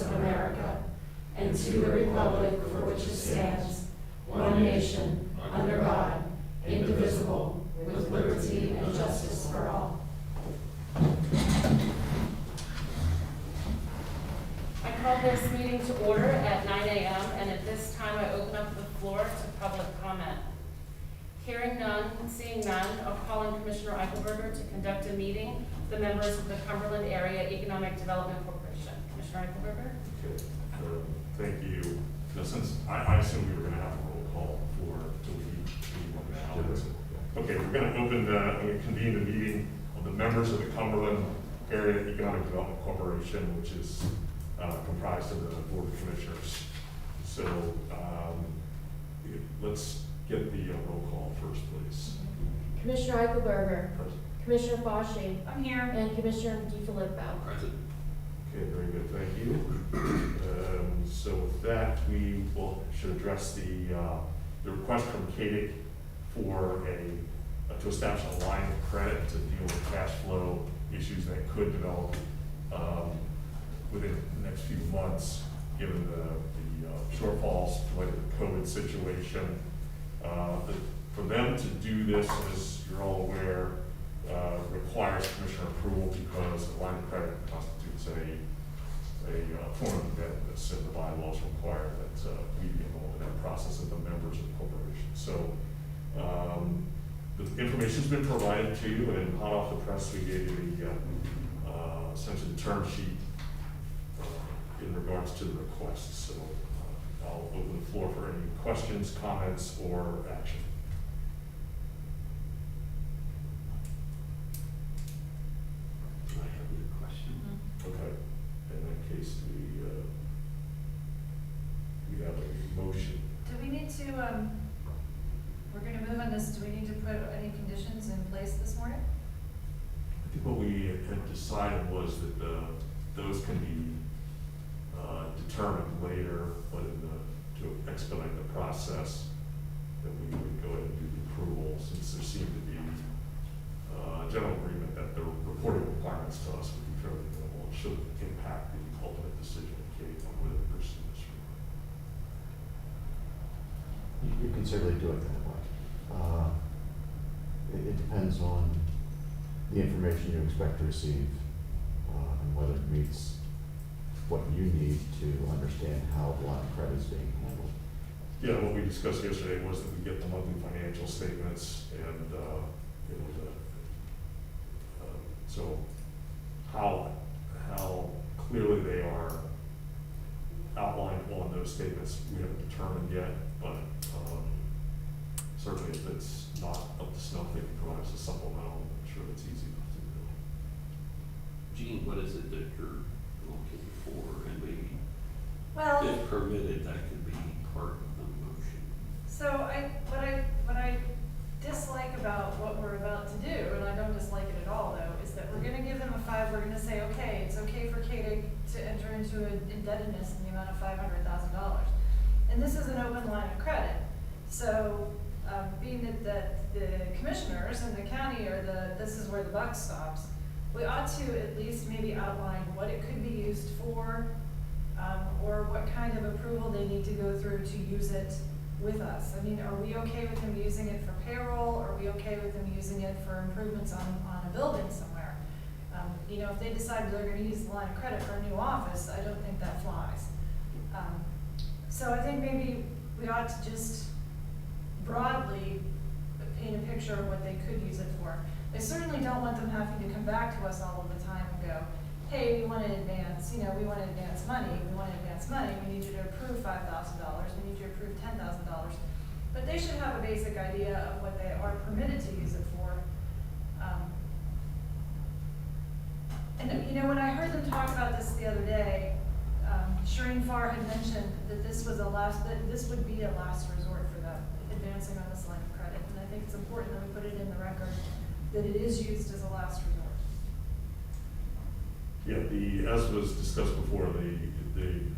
of America, and to the republic for which it stands, one nation, under God, indivisible, with liberty and justice for all. I call this meeting to order at 9 a.m. and at this time I open up the floor to public comment. Hearing none, seeing none, I'll call on Commissioner Eichelberger to conduct a meeting with the members of the Cumberland Area Economic Development Corporation. Commissioner Eichelberger? Okay, thank you. Now, since I assume we were going to have a roll call for the meeting. Okay, we're going to convene the meeting of the members of the Cumberland Area Economic Development Corporation, which is comprised of the Board of Commissioners. So let's get the roll call first, please. Commissioner Eichelberger. Present. Commissioner Fauci. I'm here. And Commissioner DiFilippo. Present. Okay, very good, thank you. So with that, we should address the request from CADIC for to establish a line of credit to deal with cash flow issues that could develop within the next few months, given the shortfalls related to the COVID situation. For them to do this, as you're all aware, requires commissioner approval because the line of credit constitutes a form of indebtedness, and the bylaws require that we be involved in that process as the members of the corporation. So the information's been provided to you, and hot off the press, we gave you the essentially the term sheet in regards to the request. So I'll open the floor for any questions, comments, or action. I have a question. Okay. In that case, we have a motion. Do we need to, we're gonna move on this, do we need to put any conditions in place this morning? I think what we had decided was that those can be determined later, but to expedite the process, that we would go ahead and do the approval, since there seemed to be general agreement that the reporting requirements to us would be fairly minimal. It shouldn't impact the ultimate decision of Kate on whether to pursue this or not. You can certainly do it that way. It depends on the information you expect to receive and whether it meets what you need to understand how the line of credit is being handled. Yeah, what we discussed yesterday was that we get the monthly financial statements and so how clearly they are outlined on those statements, we haven't determined yet, but certainly if it's not up to snuff, they can provide us a supplemental. I'm sure it's easy enough to do. Gene, what is it that you're looking for? And maybe Well, if permitted, that could be part of the motion. so what I dislike about what we're about to do, and I don't dislike it at all though, is that we're gonna give them a we're gonna say, okay, it's okay for CADIC to enter into an indebtedness in the amount of $500,000. And this is an open line of credit. So being that the commissioners and the county this is where the buck stops, we ought to at least maybe outline what it could be used for, or what kind of approval they need to go through to use it with us. I mean, are we okay with them using it for payroll? Are we okay with them using it for improvements on a building somewhere? If they decide they're gonna use the line of credit for a new office, I don't think that flies. So I think maybe we ought to just broadly paint a picture of what they could use it for. I certainly don't want them having to come back to us all of the time and go, hey, we want to advance, we want to advance money, we need you to approve $5,000, we need you to approve $10,000. But they should have a basic idea of what they are permitted to use it for. And when I heard them talk about this the other day, Shireen Farr had mentioned that this would be a last resort for them, advancing on this line of credit. And I think it's important that we put it in the record that it is used as a last resort. Yeah, as was discussed before,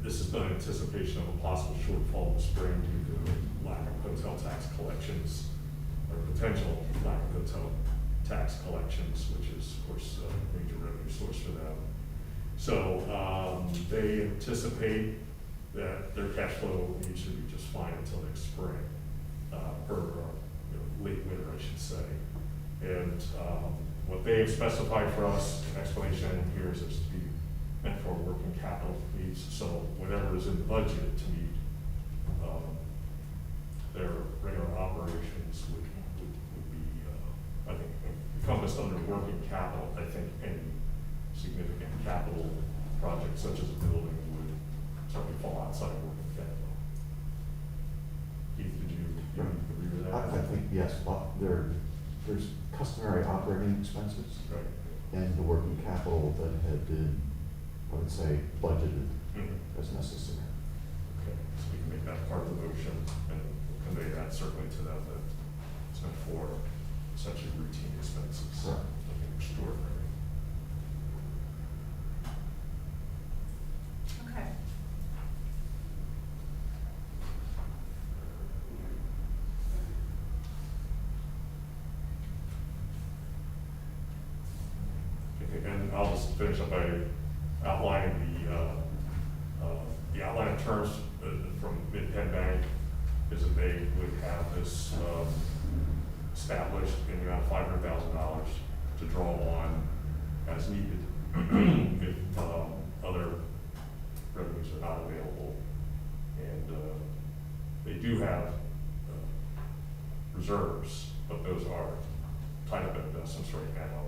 this is done in anticipation of a possible shortfall in the spring due to the lack of hotel tax collections, or potential lack of hotel tax collections, which is, of course, a major revenue source for them. So, they anticipate that their cash flow needs to be just fine until next spring, late winter, I should say. And, what they have specified for us, an explanation in here is it's to be meant for working capital needs, so whatever is in the budget to meet, their regular operations would be, I think, encompassed under working capital. I think any significant capital project such as a building would certainly fall outside of working capital. Keith, did you agree with that? I think, yes, but there's customary operating expenses Right. and the working capital that had been, I would say, budgeted Mhm. as necessary. Okay, so we can make that part of the motion and convey that certainly to them, that it's meant for essentially routine expenses. Correct. Nothing extraordinary. Okay. Okay, and I'll just finish up by outlining the outline of terms from Mid-Penn Bank is that they would have this established in the amount of $500,000 to draw on as needed if other revenues are not available. And they do have reserves, but those are tied up in investments right now.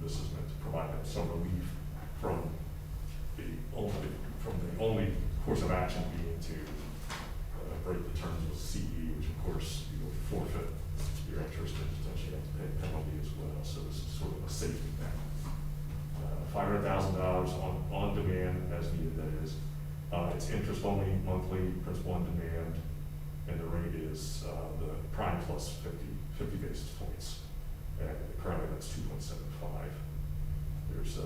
This is meant to provide them some relief from the only course of action being to break the terms of CE, which of course you will forfeit your interest and potentially have to pay a penalty as well. So this is sort of a safety net. $500,000 on demand as needed, that is. It's interest only, monthly, principal on demand, and the rate is the prime plus 50 basis points. And currently that's 2.75. There's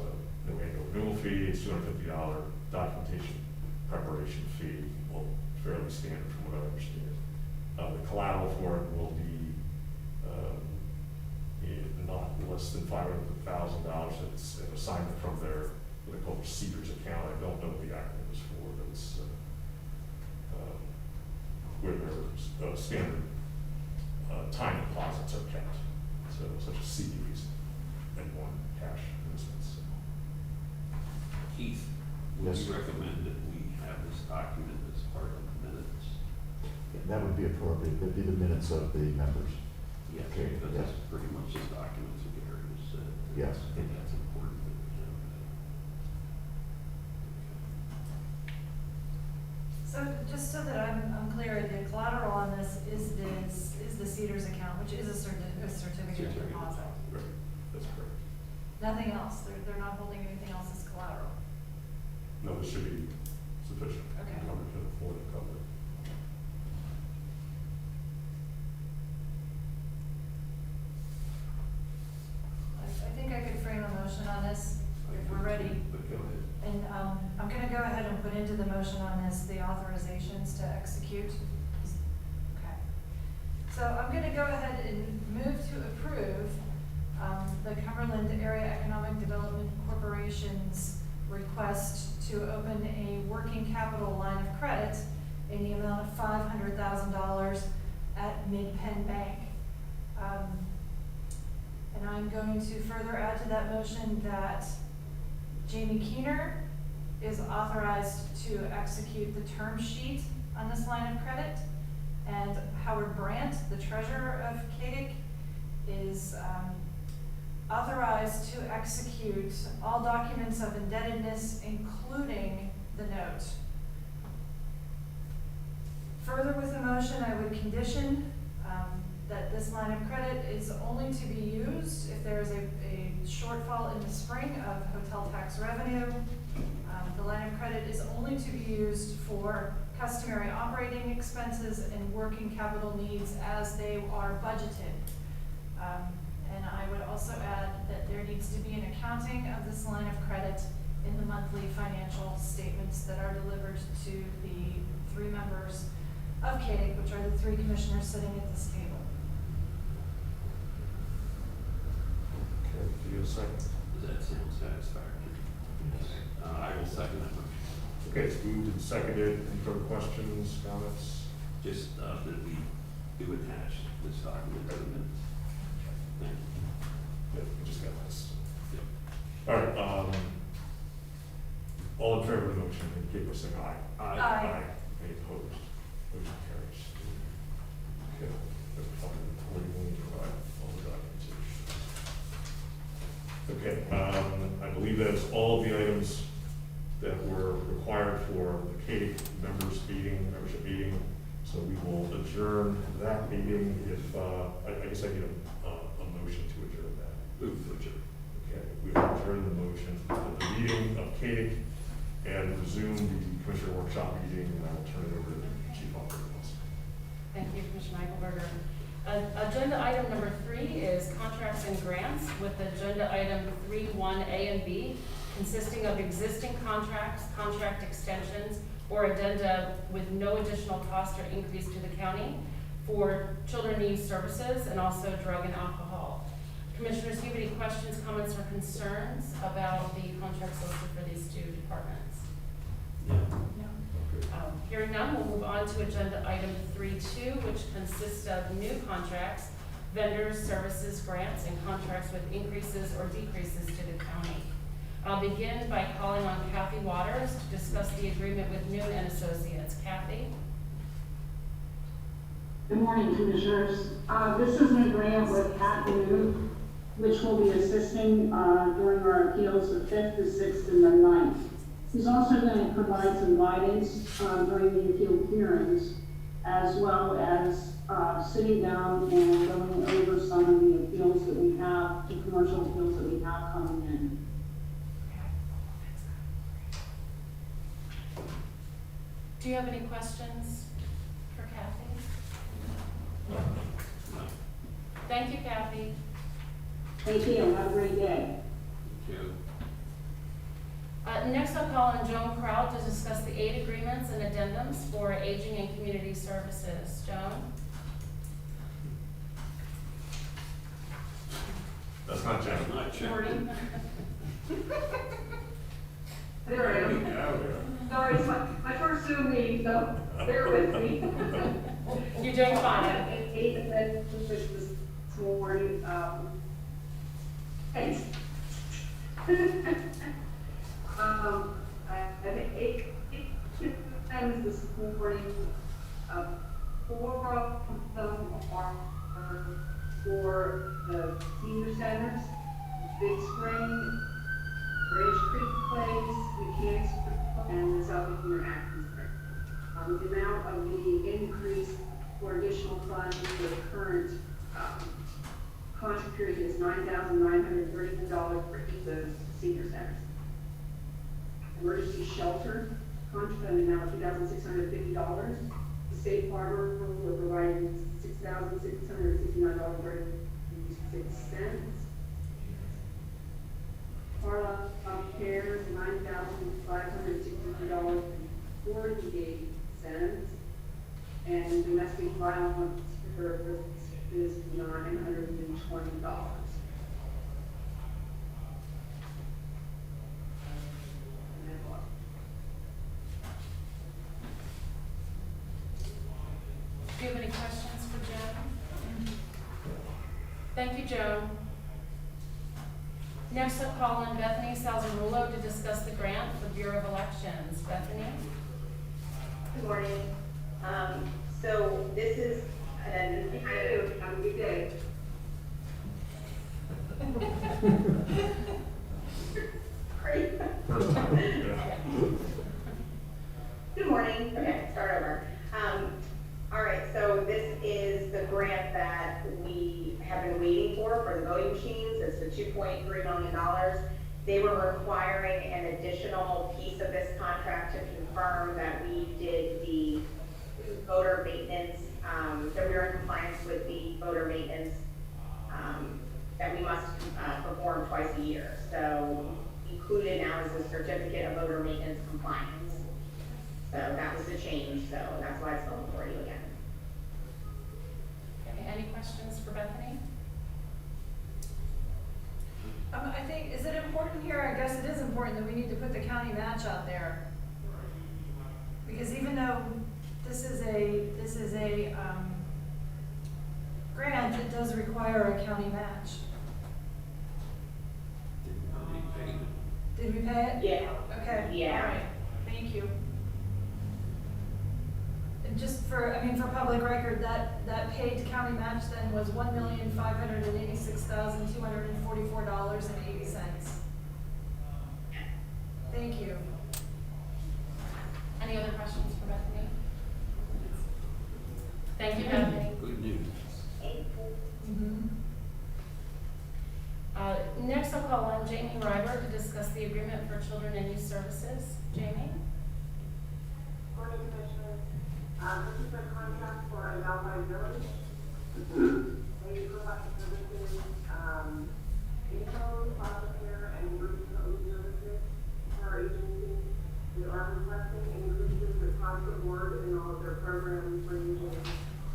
no annual renewal fee, it's $250 documentation preparation fee, well, fairly standard from what I understand. The collateral for it will be not less than $500,000. It's an assignment from their, what they call their Cedars account. I don't know what the acronym is for, but it's where their standard time deposits are kept. So such as CDs and one cash investments. Keith, would Yes. you recommend that we have this document as part of the minutes? That would be appropriate, that'd be the minutes of the members. Yes, Okay, because yes. that's pretty much the documents that Gary has said. Yes. I think that's important that we have that. So just so that I'm clear, the collateral on this is the Cedars account, which is a certificate of Certificate. deposit. Right, that's correct. Nothing else, they're not holding anything else as collateral. No, this should be sufficient. Okay. Covered for the Florida cover. I think I could frame a motion on this, if we're ready. But go ahead. And I'm gonna go ahead and put into the motion on this the authorizations to execute. Okay. So I'm gonna go ahead and move to approve the Cumberland Area Economic Development Corporation's request to open a working capital line of credit in the amount of $500,000 at Mid-Penn Bank. And I'm going to further add to that motion that Jamie Keener is authorized to execute the term sheet on this line of credit. And Howard Brandt, the treasurer of CADIC, is authorized to execute all documents of indebtedness, including the note. Further with the motion, I would condition that this line of credit is only to be used if there is a shortfall in the spring of hotel tax revenue. The line of credit is only to be used for customary operating expenses and working capital needs as they are budgeted. And I would also add that there needs to be an accounting of this line of credit in the monthly financial statements that are delivered to the 3 members of CADIC, which are the 3 commissioners sitting at this table. Okay, do you have a second? Does that sound satisfactory? I will second that motion. Okay, it's moved and seconded. Any further questions, comments? Just, that we do attach this document to the minutes. Thank you. Yeah, we just got this. Yep. All right, all in favor of the motion, indicate by saying aye. Aye. Any opposed? Motion carries. Okay, that's probably accordingly provide all the documentation. Okay, I believe that's all of the items that were required for the CADIC membership meeting. So we will adjourn that meeting if, I guess I need a motion to adjourn that. Move to adjourn. Okay, we will adjourn the motion of the meeting of CADIC and resume the commissioner workshop meeting, and I will turn it over to the chief operating officer. Thank you, Commissioner Eichelberger. Agenda item number 3 is contracts and grants, with agenda item 3.1A and B consisting of existing contracts, contract extensions, or addenda with no additional cost or increase to the county for children and youth services and also drug and alcohol. Commissioners, do you have any questions, comments, or concerns about the contracts listed for these two departments? Hearing none, we'll move on to agenda item 3.2, which consists of new contracts, vendors, services, grants, and contracts with increases or decreases to the county. I'll begin by calling on Kathy Waters to discuss the agreement with Noon and Associates. Kathy? Good morning, Commissioners. This is an agreement with Pat Noon, which will be assisting during our appeals the 5th, the 6th, and the 9th. He's also going to provide some guidance during the appeal hearings, as well as sitting down and going over some of the appeals that we have, the commercial appeals that we have coming in. Do you have any questions for Kathy? No. Thank you, Kathy. Thank you. Have a great day. Thank you. Next, I'll call on Joan Crowd to discuss the aid agreements and addendums for aging and community services. Joan? That's not Jen. Not check. Morning. There I am. Sorry, it's my first Zoom meeting, so bear with me. You're doing fine. This morning, thanks. I think eight times this morning, 4 of them are for the senior centers, Big Spring, Bridge Creek Place, Mechanics, and the South Junior Atkins Spring. The amount of the increase for additional funds for the current contract period is $9,934 for each of those senior centers. Emergency shelter contract amount of $2,650. The Safe Harbor, we're providing $6,669.36. Carla Cares, $9,563.48. And domestic violence service is $920. Do you have any questions for Joan? Thank you, Joan. Next, I'll call on Bethany Salzarulo to discuss the grant for the Bureau of Elections. Bethany? Good morning. So this is an, Have a good day. great. Good morning. Okay, start over. All right, so this is the grant that we have been waiting for the voting machines. It's the $2.3 million. They were requiring an additional piece of this contract to confirm that we did the voter maintenance, that we were in compliance with the voter maintenance that we must perform twice a year. So included now is a certificate of voter maintenance compliance. So that was the change, so that's why it's going for you again. Okay, any questions for Bethany? I think, is it important here? I guess it is important that we need to put the county match out there. Because even though this is a grant, it does require a county match. Did we pay it? Yeah. Okay. Yeah. All right. Thank you. And just for, I mean, for public record, that paid county match then was $1,586,244.80. Thank you. Any other questions for Bethany? Thank you, Bethany. Good news. Mm-hmm. Next, I'll call on Jamie Ryber to discuss the agreement for children and youth services. Jamie? Morning, Commissioners. This is a contract for Adelphi Village. They provide services, info, file care, and root code services for our agency. They are requesting increases across the board in all of their programs, ranging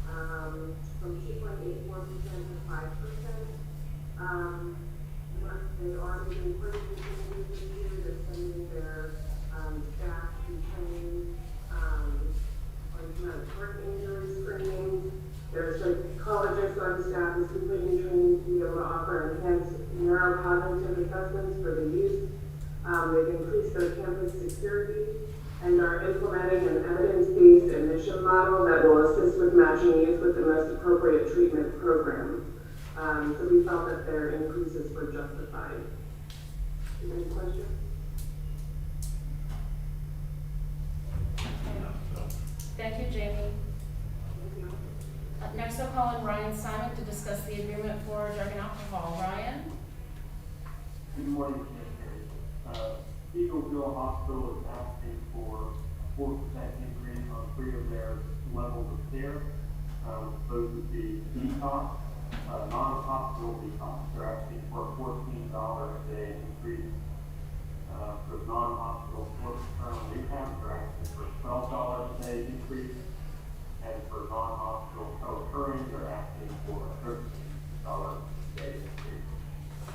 from 2.84% to 5%. They are making pretty good changes this year. They're sending their staff to training on work injury screening. Their psychologist on staff is completing training to be able to offer enhanced neurocognitive assessments for the youth. They've increased their campus security and are implementing an evidence-based admission model that will assist with matching youth with the most appropriate treatment program. So we felt that their increases were justified. Any questions? Thank you, Jamie. Thank you. Next, I'll call on Ryan Simon to discuss the agreement for drug and alcohol. Ryan? Good morning, Commissioners. Eagleville Hospital is asking for a 4% increase on 3 of their levels of care. Those would be detox, non-hospital detox. They're asking for a $14 a day increase. For non-hospital short-term rehab, they're asking for a $12 a day increase. And for non-hospital co-occurring, they're asking for a $13 a day increase.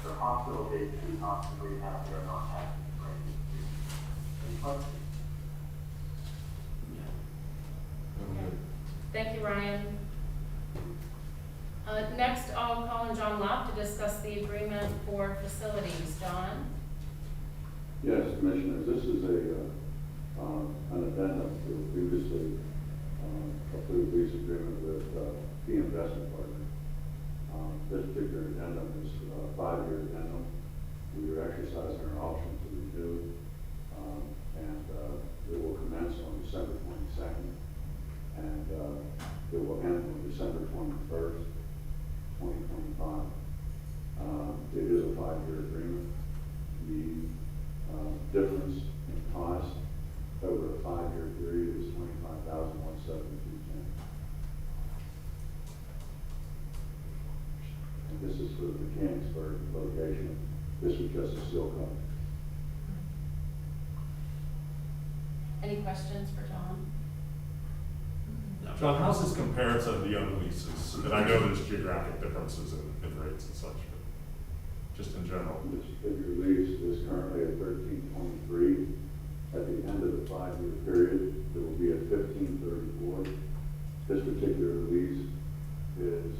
For hospital-based detox and rehab, they're not asking for any increase. Any questions? Okay. Thank you, Ryan. Next, I'll call on John Locke to discuss the agreement for facilities. John? Yes, Commissioners, this is an addendum to a previously approved lease agreement with the investment partner. This particular addendum is a 5-year addendum. We are exercising our option to renew, and it will commence on December 22nd, and it will end on December 21st, 2025. It is a 5-year agreement. The difference in cost over a 5-year period is $25,172.10. And this is for the Mechanicsburg location. This was just a seal coat. Any questions for John? John, how's this compared to the other leases? And I know there's geographic differences in rates and such, but just in general. This particular lease is currently at $13.23. At the end of the 5-year period, it will be at $15.34. This particular lease is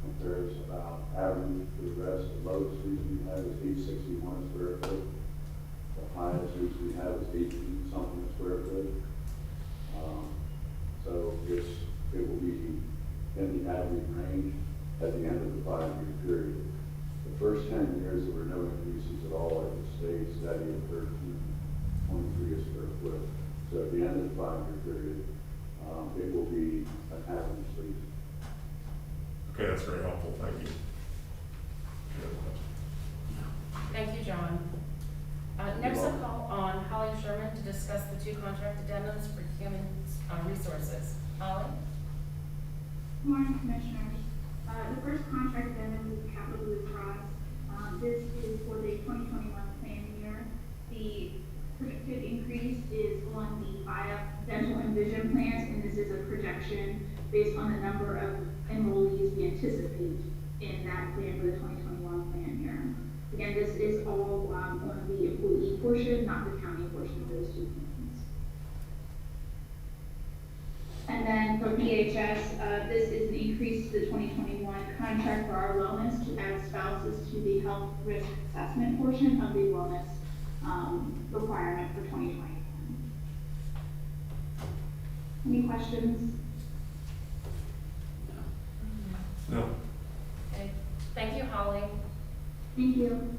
compares about average to the rest. The lowest lease we have is 861 square foot. The highest lease we have is 18 something square foot. So it will be in the average range at the end of the 5-year period. The first 10 years, there were no increases at all. It stayed steady at 13.23 a square foot. So at the end of the 5-year period, it will be an average lease. Okay, that's very helpful. Thank you. Thank you, John. Next, I'll call on Holly Sherman to discuss the 2 contract addendums for human resources. Holly? Good morning, Commissioners. The first contract addendum is Capital Blue Cross. This is for the 2021 plan year. The projected increase is on the BIOP dental and vision plans, and this is a projection based on the number of enrollees we anticipate in that plan for the 2021 plan year. Again, this is all on the employee portion, not the county portion of those two plans. And then for BHS, this is an increase to the 2021 contract for our wellness to add spouses to the health risk assessment portion of the wellness requirement for 2021. Any questions? No. Okay, thank you, Holly. Thank you.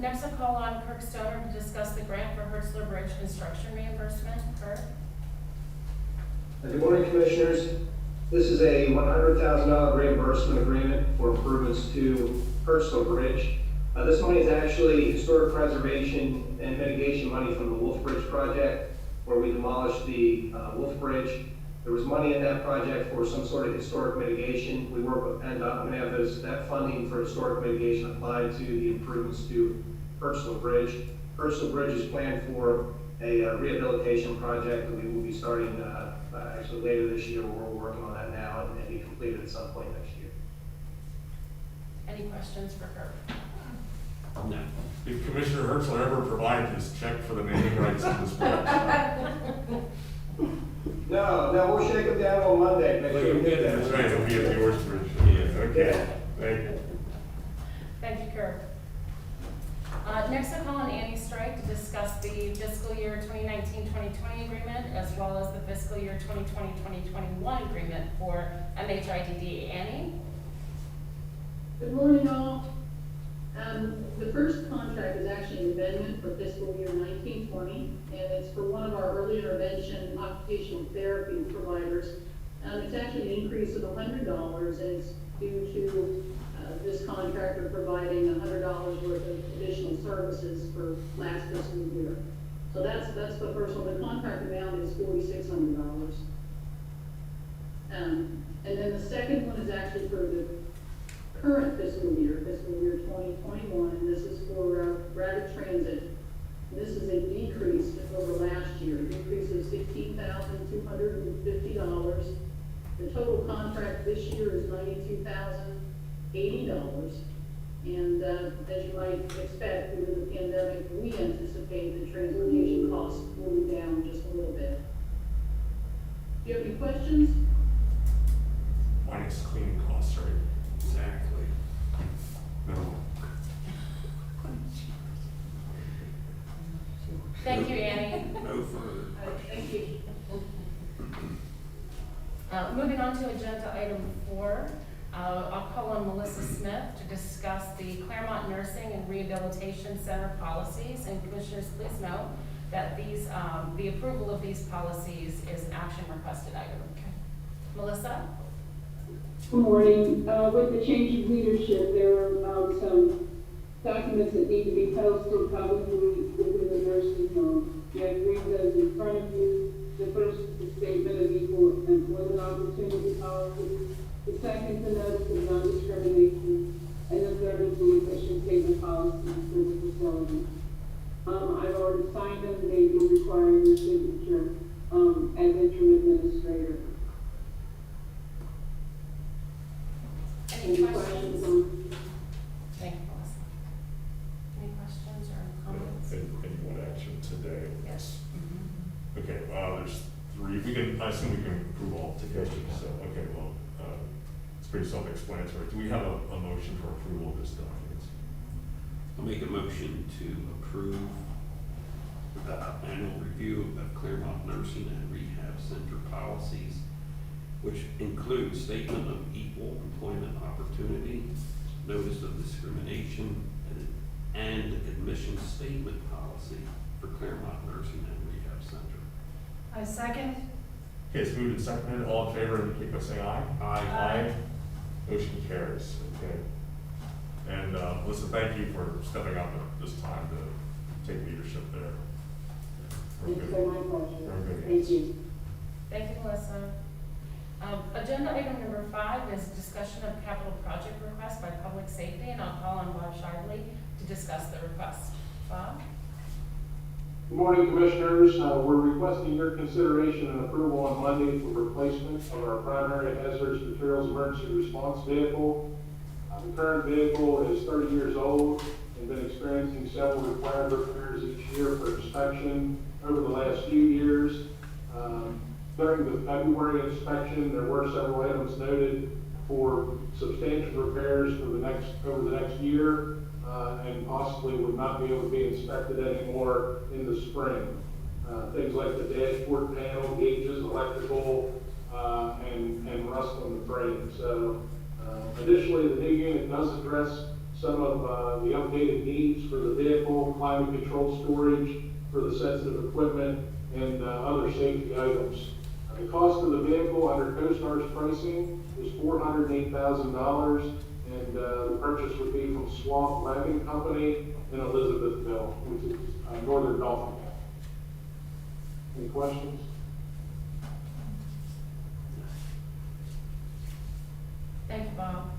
Next, I'll call on Kirk Stoner to discuss the grant for Hertzler Bridge construction reimbursement. Kirk? Good morning, Commissioners. This is a $100,000 reimbursement agreement for improvements to Hertzler Bridge. This money is actually historic preservation and mitigation money from the Wolf Bridge project, where we demolished the Wolf Bridge. There was money in that project for some sort of historic mitigation. We work with PennDOT. We're going to have that funding for historic mitigation applied to the improvements to Hertzler Bridge. Hertzler Bridge is planned for a rehabilitation project that we will be starting actually later this year. We're working on that now and be completed at some point next year. Any questions for Kirk? No. Did Commissioner Hertzler ever provide his check for the naming rights of this bridge? No, we'll shake them down on Monday. Make sure we get That's that. right, it'll be at the Horse Bridge. Yeah. Okay, thank you. Thank you, Kirk. Next, I'll call on Annie Strike to discuss the fiscal year 2019-2020 agreement, as well as the fiscal year 2020-2021 agreement for MHIDD. Annie? Good morning, all. The first contract is actually an amendment for fiscal year 1920, and it's for one of our early intervention occupational therapy providers. It's actually an increase of $100, and it's due to this contractor providing $100 worth of additional services for last fiscal year. So that's the first one. The contract amount is $4,600. And then the second one is actually for the current fiscal year 2021, and this is for rapid transit. This is a decrease over last year, a decrease of $16,250. The total contract this year is $92,080. And as you might expect, due to the pandemic, we anticipate the transportation costs will be down just a little bit. Do you have any questions? Minus cleaning costs, right? Exactly. No. Thank you, Annie. No further. Thank you. Moving on to agenda item 4, I'll call on Melissa Smith to discuss the Claremont Nursing and Rehabilitation Center policies. And Commissioners, please note that these, the approval of these policies is an action requested item. Okay. Melissa? Good morning. With the change of leadership, there are some documents that need to be posted publicly within the nursing home. You have three of those in front of you. The first is the Statement of Equal Employment Opportunity Policy. The second is the Notice of Non-Discrimination. And the third is the Admission Statement Policy for the facility. I've already signed them. They will require your signature as interim administrator. Any questions? Thank you, Melissa. Any questions or comments? And you want action today? Yes. Okay, there's 3. We can, I assume we can approve all together. So, okay, well, it's pretty self-explanatory. Do we have a motion for approval of this document? I'll make a motion to approve the annual review of Claremont Nursing and Rehab Center policies, which includes statement of equal employment opportunity, notice of discrimination, and admission statement policy for Claremont Nursing and Rehab Center. I second. Okay, it's moved and seconded. All in favor, indicate by saying aye. Aye. Motion carries. Okay. And Melissa, thank you for stepping up at this time to take leadership there. Thank you for my pleasure. Very good. Thank you. Thank you, Melissa. Agenda item number 5 is discussion of capital project request by Public Safety, and I'll call on Bob Shively to discuss the request. Bob? Good morning, Commissioners. We're requesting your consideration and approval on Monday for replacement of our primary hazardous materials emergency response vehicle. The current vehicle is 30 years old and been experiencing several required repairs each year for inspection over the last few years. During the February inspection, there were several items noted for substantial repairs for over the next year, and possibly would not be able to be inspected anymore in the spring. Things like the dashboard panel, gauges, electrical, and rust on the frame. So, additionally, the new unit does address some of the updated needs for the vehicle, climate control storage for the sensitive equipment, and other safety items. The cost of the vehicle under CoStar's pricing is $408,000, and the purchase would be from Swamp Wagon Company in Elizabethville, which is northern Dauphin County. Any questions? Thank you, Bob.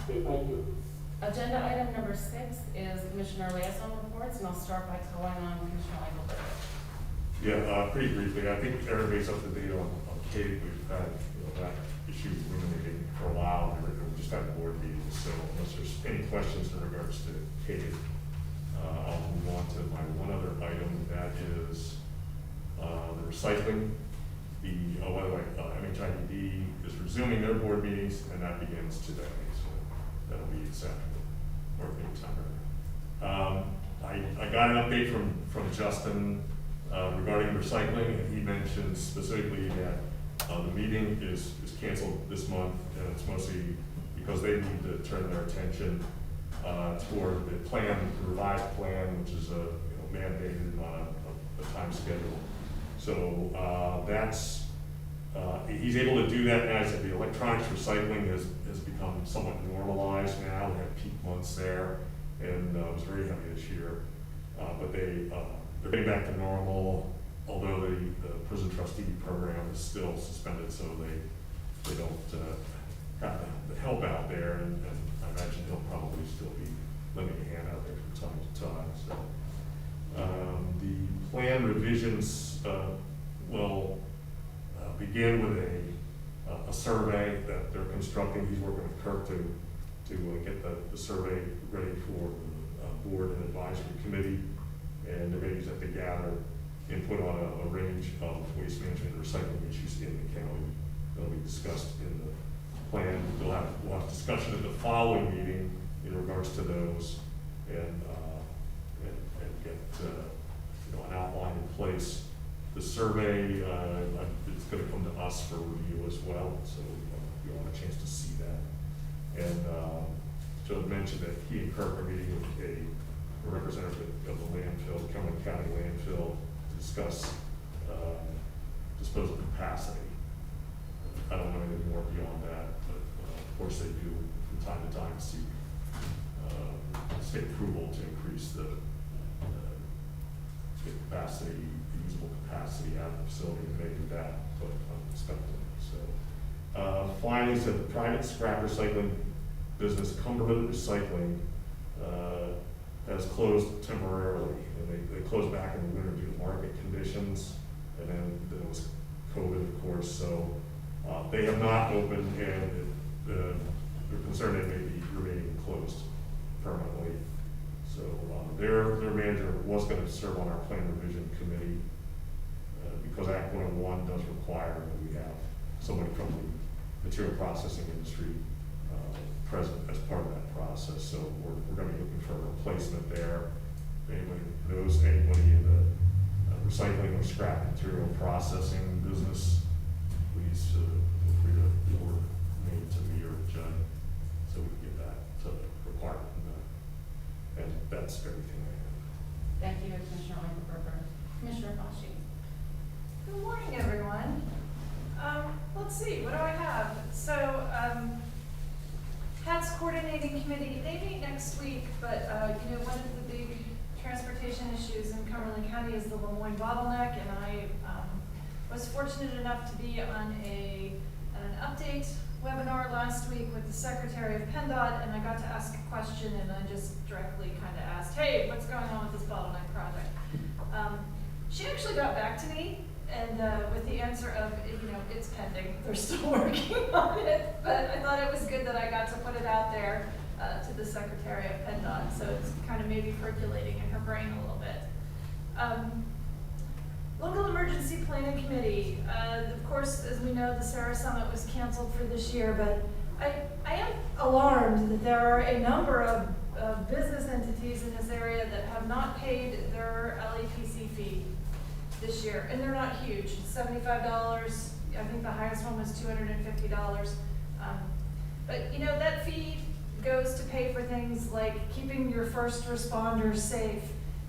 Okay, thank you. Agenda item number 6 is Commissioner Liaison reports, and I'll start by calling on Commissioner Eichelberger. Yeah, pretty briefly, I think everybody's up to date on Kate. We've had that issue ruminating for a while. We just had board meetings, so unless there's any questions in regards to Kate, I'll move on to my one other item, that is the recycling. By the way, MHIDD is resuming their board meetings, and that begins today, so that'll be acceptable, or anytime. I got an update from Justin regarding recycling, and he mentioned specifically that the meeting is canceled this month, and it's mostly because they need to turn their attention toward the plan, the revised plan, which is mandated on a time schedule. So that's he's able to do that now. I said the electronics recycling has become somewhat normalized now. We had peak months there, and it was very heavy this year, but they're getting back to normal, although the prison trustee program is still suspended, so they don't have the help out there, and I imagine he'll probably still be lending a hand out there from time to time. So the plan revisions will begin with a survey that they're constructing. He's working with Kirk to get the survey ready for the board and advisory committee. And they're going to use that to gather input on a range of waste management and recycling issues in the county that'll be discussed in the plan. We'll have discussion at the following meeting in regards to those, and get an outline in place. The survey it's going to come to us for review as well, so you want a chance to see that. And Joe mentioned that he and Kirk are meeting with a representative of the landfill, Cumberland County landfill, to discuss disposal capacity. I don't know anything more beyond that, but of course they do from time to time seek state approval to increase the capacity, the usable capacity out of the facility, and they do that, but unexpected. So finally, said the private scrap recycling business, Cumberland Recycling, has closed temporarily, and they closed back in the winter due to market conditions, and then there was COVID, of course, so they have not opened, and they're concerned they may be remaining closed permanently. So their manager was going to serve on our plan revision committee because Act 101 does require that we have somebody from the material processing industry present as part of that process. So we're going to be looking for a replacement there. If anybody knows anybody in the recycling or scrap material processing business, please feel free to forward me to me or Jen so we can get that requirement. And that's everything I have. Thank you, Commissioner Eichelberger. Commissioner Boschee. Good morning, everyone. Let's see, what do I have? So, HATS Coordinating Committee, they meet next week, but one of the big transportation issues in Cumberland County is the Lemoine Bottleneck, and I was fortunate enough to be on an update webinar last week with the Secretary of PennDOT, and I got to ask a question, and I just directly kind of asked, hey, what's going on with this bottleneck project? She actually got back to me, and with the answer of, it's pending. They're still working on it, but I thought it was good that I got to put it out there to the Secretary of PennDOT, so it's kind of maybe percolating in her brain a little bit. Local Emergency Planning Committee, of course, as we know, the Sarah Summit was canceled for this year, but I am alarmed that there are a number of business entities in this area that have not paid their LEPC fee this year, and they're not huge. It's $75. I think the highest one was $250. But you know, that fee goes to pay for things like keeping your first responders safe.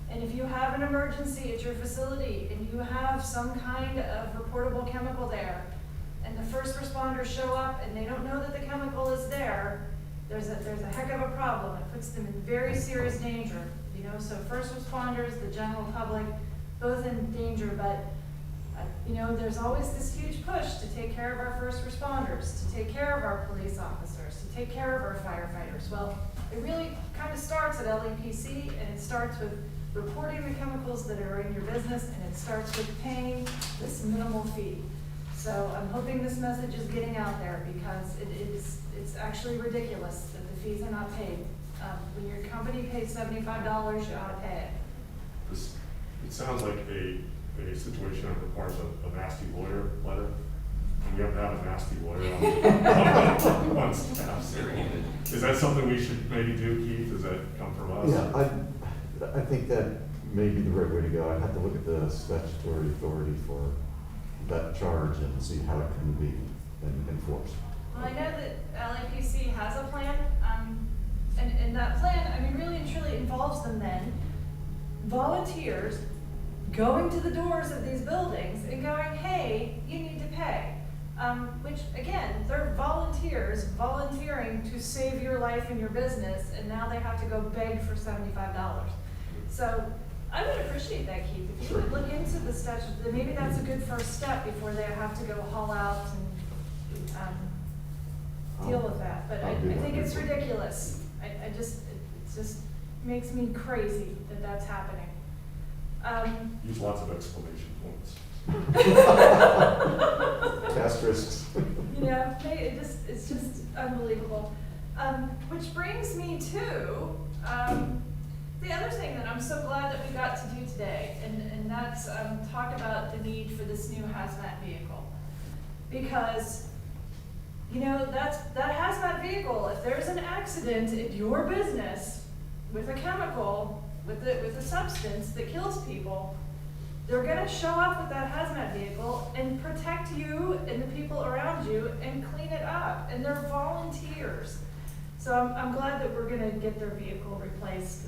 And if you have an emergency at your facility and you have some kind of reportable chemical there, and the first responders show up and they don't know that the chemical is there, there's a heck of a problem. It puts them in very serious danger. You know, so first responders, the general public, both in danger, but you know, there's always this huge push to take care of our first responders, to take care of our police officers, to take care of our firefighters. Well, it really kind of starts at LEPC, and it starts with reporting the chemicals that are in your business, and it starts with paying this minimal fee. So I'm hoping this message is getting out there, because it's actually ridiculous that the fees are not paid. When your company pays $75, you ought to pay it. It sounds like a situation that requires a nasty lawyer letter. And we have to have a nasty lawyer on staff. Is that something we should maybe do, Keith? Does that come from us? Yeah, I think that may be the right way to go. I'd have to look at the statutory authority for that charge and see how it can be enforced. Well, I know that LAPC has a plan, and that plan, I mean, really and truly involves them then, volunteers going to the doors of these buildings and going, hey, you need to pay. Which, again, they're volunteers volunteering to save your life and your business, and now they have to go beg for $75. So I would appreciate that, Keith. If you would look into the statute, then maybe that's a good first step before they have to go haul out and deal with that. But I think it's ridiculous. It just makes me crazy that that's happening. Use lots of exclamation points. Asterisks. Yeah, it's just unbelievable. Which brings me to the other thing that I'm so glad that we got to do today, and that's talk about the need for this new hazmat vehicle. Because, you know, that hazmat vehicle, if there's an accident in your business with a chemical, with a substance that kills people, they're gonna show up with that hazmat vehicle and protect you and the people around you and clean it up, and they're volunteers. So I'm glad that we're gonna get their vehicle replaced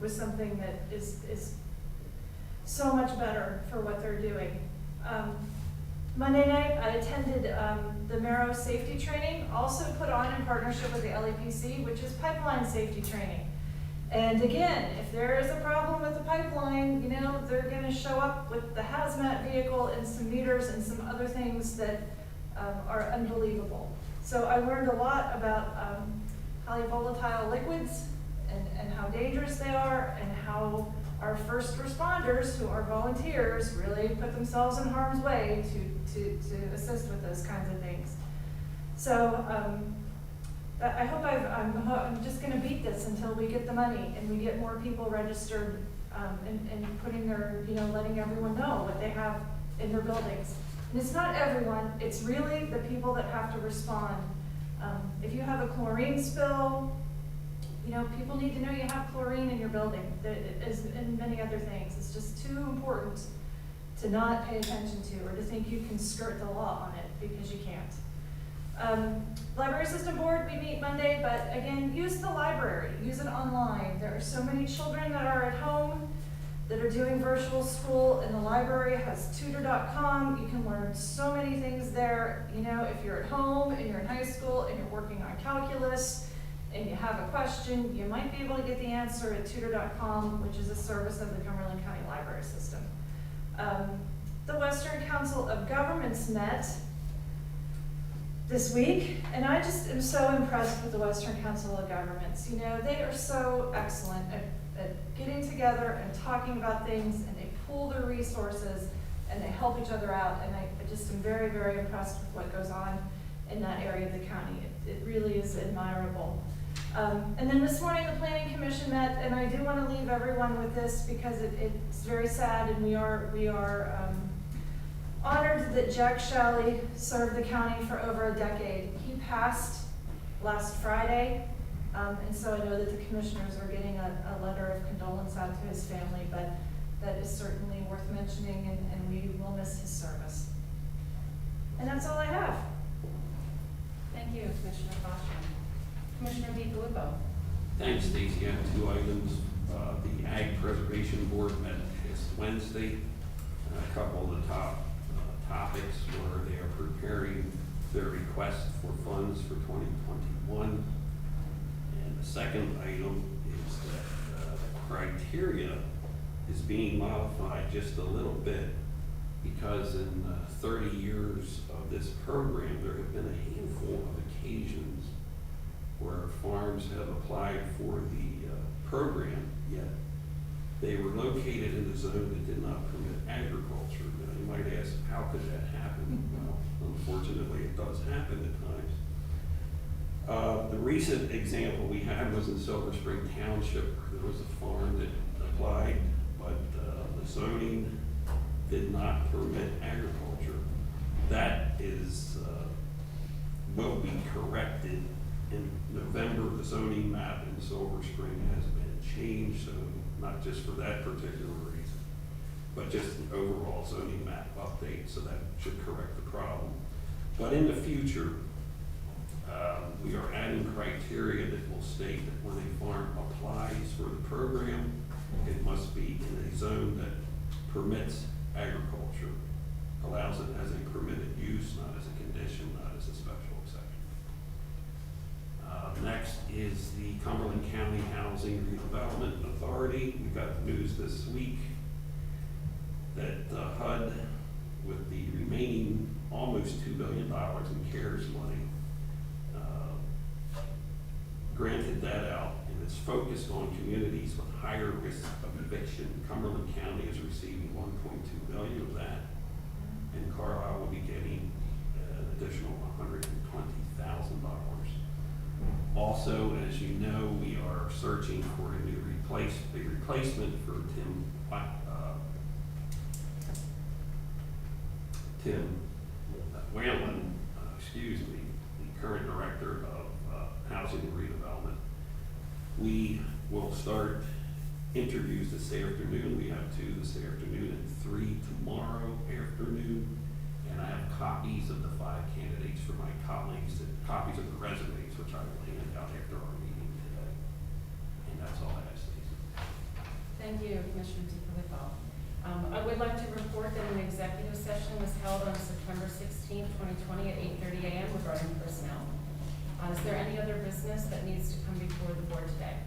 with something that is so much better for what they're doing. Monday night, I attended the Marrow safety training, also put on in partnership with the LEPC, which is pipeline safety training. And again, if there is a problem with the pipeline, you know, they're gonna show up with the hazmat vehicle and some meters and some other things that are unbelievable. So I learned a lot about highly volatile liquids and how dangerous they are, and how our first responders, who are volunteers, really put themselves in harm's way to assist with those kinds of things. So I hope I'm just going to beat this until we get the money and we get more people registered and putting their, you know, letting everyone know what they have in their buildings. And it's not everyone, it's really the people that have to respond. If you have a chlorine spill, you know, people need to know you have chlorine in your building, and many other things. It's just too important to not pay attention to, or to think you can skirt the law on it, because you can't. Library System Board, we meet Monday, but again, use the library, use it online. There are so many children that are at home that are doing virtual school, and the library has tutor.com. You can learn so many things there. You know, if you're at home and you're in high school and you're working on calculus and you have a question, you might be able to get the answer at tutor.com, which is a service of the Cumberland County Library System. The Western Council of Governments met this week, and I just am so impressed with the Western Council of Governments. You know, they are so excellent at getting together and talking about things, and they pool their resources and they help each other out, and I just am very, very impressed with what goes on in that area of the county. It really is admirable. And then this morning, the planning commission met, and I do want to leave everyone with this because it's very sad, and we are honored that Jack Shalley served the county for over a decade. He passed last Friday, and so I know that the commissioners are getting a letter of condolence out to his family, but that is certainly worth mentioning, and we will miss his service. And that's all I have. Thank you, Commissioner Bosher. Commissioner DiFilippo. Thanks, Stacy. I have 2 items. The Ag Preservation Board met this Wednesday. A couple of the top topics were they are preparing their request for funds for 2021. And the second item is that the criteria is being modified just a little bit because in 30 years of this program, there have been a handful of occasions where farms have applied for the program, yet they were located in a zone that did not permit agriculture. Now, you might ask, how could that happen? Well, unfortunately, it does happen at times. The recent example we had was in Silver Spring Township. There was a farm that applied, but the zoning did not permit agriculture. That is, will be corrected in November. The zoning map in Silver Spring has been changed, so not just for that particular reason, but just an overall zoning map update, so that should correct the problem. But in the future, we are adding criteria that will state that when a farm applies for the program, it must be in a zone that permits agriculture, allows it as a permitted use, not as a condition, not as a special exception. Next is the Cumberland County Housing Redevelopment Authority. We got news this week that HUD, with the remaining almost $2 billion in CARES money, granted that out, and it's focused on communities with higher risk of eviction. Cumberland County is receiving $1.2 million of that, and Carlisle will be getting an additional $120,000. Also, as you know, we are searching for a new replacement for Tim Whalen, the current director of Housing and Redevelopment. We will start interviews this afternoon. We have 2 this afternoon and 3 tomorrow afternoon. And I have copies of the 5 candidates for my colleagues, copies of the resumes, which I will hand out after our meeting today. And that's all I have, Stacey. Thank you, Commissioner DiFilippo. I would like to report that an executive session was held on September 16, 2020 at 8:30 a.m. regarding personnel. Is there any other business that needs to come before the board today?